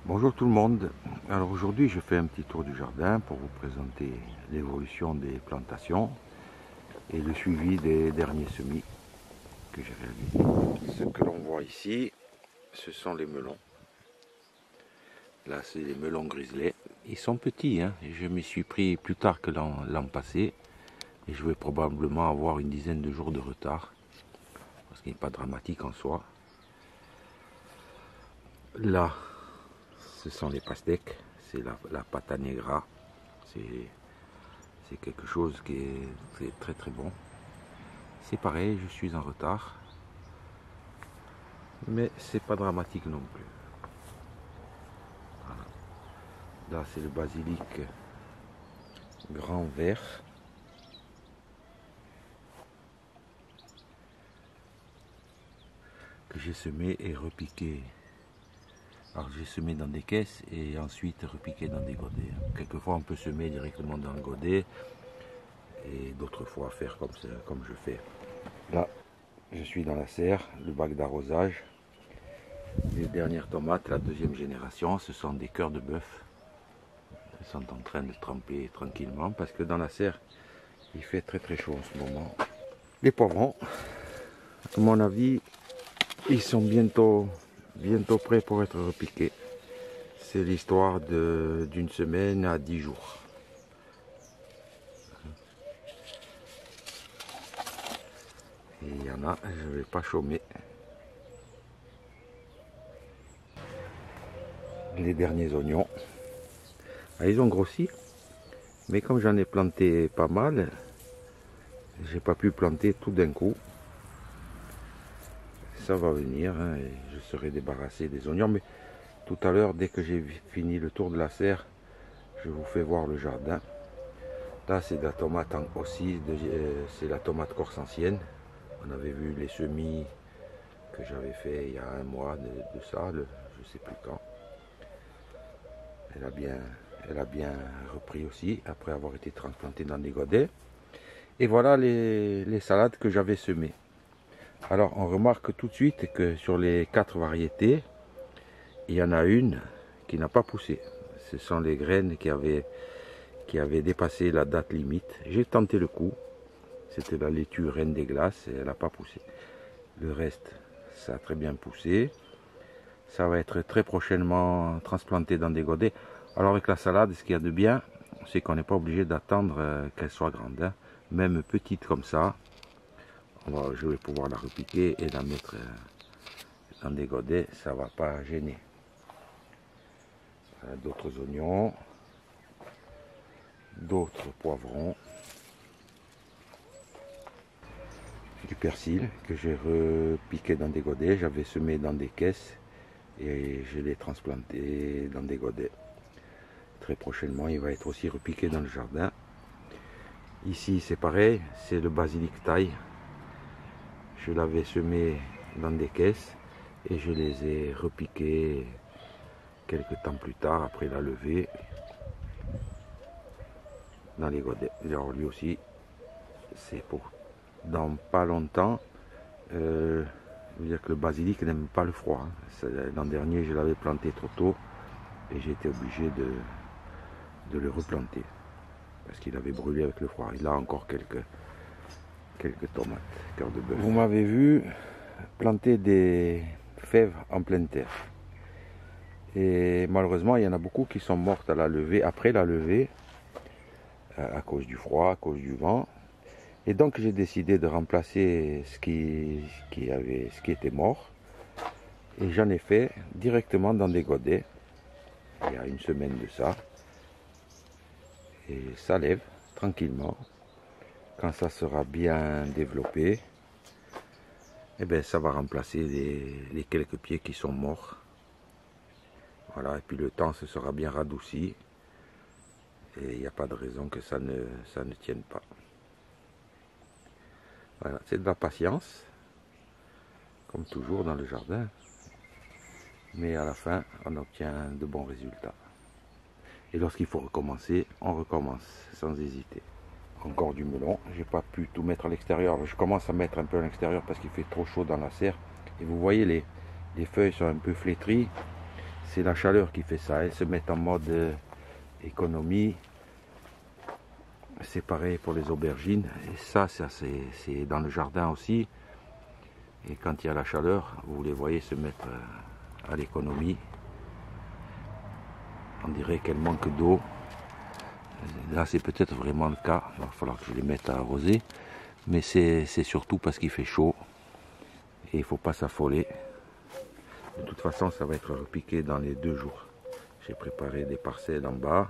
Bonjour tout le monde. Alors aujourd'hui je fais un petit tour du jardin pour vous présenter l'évolution des plantations et le suivi des derniers semis que j'ai réalisés. Ce que l'on voit ici, ce sont les melons. Là c'est les melons griselés. Ils sont petits, hein. Je m'y suis pris plus tard que l'an passé et je vais probablement avoir une dizaine de jours de retard, ce qui n'est pas dramatique en soi. Là, ce sont les pastèques, c'est la pata negra, c'est quelque chose qui est très très bon. C'est pareil, je suis en retard, mais c'est pas dramatique non plus. Voilà. Là c'est le basilic grand vert. Que j'ai semé et repiqué. Alors j'ai semé dans des caisses et ensuite repiqué dans des godets. Quelquefois on peut semer directement dans le godet et d'autres fois faire comme ça, comme je fais. Là je suis dans la serre, le bac d'arrosage. Les dernières tomates, la deuxième génération, ce sont des cœurs de bœuf. Elles sont en train de tremper tranquillement parce que dans la serre il fait très très chaud en ce moment. Les poivrons, à mon avis, ils sont bientôt prêts pour être repiqués. C'est l'histoire d'une semaine à 10 jours. Et il y en a, je ne vais pas chômer. Les derniers oignons. Ah, ils ont grossi, mais comme j'en ai planté pas mal, j'ai pas pu planter tout d'un coup. Ça va venir, hein, et je serai débarrassé des oignons, mais tout à l'heure, dès que j'ai fini le tour de la serre, je vous fais voir le jardin. Là, c'est de la tomate aussi, c'est la tomate corse ancienne. On avait vu les semis que j'avais fait il y a un mois de ça, je ne sais plus quand. Elle a bien repris aussi, après avoir été transplantée dans des godets. Et voilà les salades que j'avais semées. Alors, on remarque tout de suite que sur les 4 variétés, il y en a une qui n'a pas poussé. Ce sont les graines qui avaient dépassé la date limite. J'ai tenté le coup. C'était la laitue reine des glaces et elle n'a pas poussé. Le reste, ça a très bien poussé. Ça va être très prochainement transplanté dans des godets. Alors avec la salade, ce qu'il y a de bien, c'est qu'on n'est pas obligé d'attendre qu'elle soit grande, hein. Même petite comme ça, je vais pouvoir la repiquer et la mettre dans des godets, ça ne va pas gêner. D'autres oignons, d'autres poivrons, du persil que j'ai repiqué dans des godets, j'avais semé dans des caisses et je l'ai transplanté dans des godets. Très prochainement, il va être aussi repiqué dans le jardin. Ici, c'est pareil, c'est le basilic thaï. Je l'avais semé dans des caisses et je les ai repiqués quelques temps plus tard, après la levée, dans les godets. Alors lui aussi, c'est pour dans pas longtemps. Je veux dire que le basilic n'aime pas le froid, hein. L'an dernier, je l'avais planté trop tôt et j'ai été obligé de le replanter parce qu'il avait brûlé avec le froid. Il a encore quelques tomates, cœur de bœuf. Vous m'avez vu planter des fèves en pleine terre. Et malheureusement, il y en a beaucoup qui sont mortes à la levée, après la levée, à cause du froid, à cause du vent. Et donc j'ai décidé de remplacer ce qui était mort. Et j'en ai fait directement dans des godets, il y a une semaine de ça. Et ça lève tranquillement. Quand ça sera bien développé, eh bien, ça va remplacer les quelques pieds qui sont morts. Voilà, et puis le temps se sera bien radouci. Et il n'y a pas de raison que ça ne tienne pas. Voilà, c'est de la patience, comme toujours dans le jardin. Mais à la fin, on obtient de bons résultats. Et lorsqu'il faut recommencer, on recommence sans hésiter. Encore du melon, j'ai pas pu tout mettre à l'extérieur. Je commence à mettre un peu à l'extérieur parce qu'il fait trop chaud dans la serre. Et vous voyez, les feuilles sont un peu flétries. c'est la chaleur qui fait ça. Elles se mettent en mode économie. C'est pareil pour les aubergines. Et ça c'est dans le jardin aussi. Et quand il y a la chaleur, vous les voyez se mettre à l'économie. On dirait qu'elles manquent d'eau. Là, c'est peut-être vraiment le cas. Il va falloir que je les mette à arroser. Mais c'est surtout parce qu'il fait chaud. Et il ne faut pas s'affoler. De toute façon, ça va être repiqué dans les 2 jours. J'ai préparé des parcelles en bas.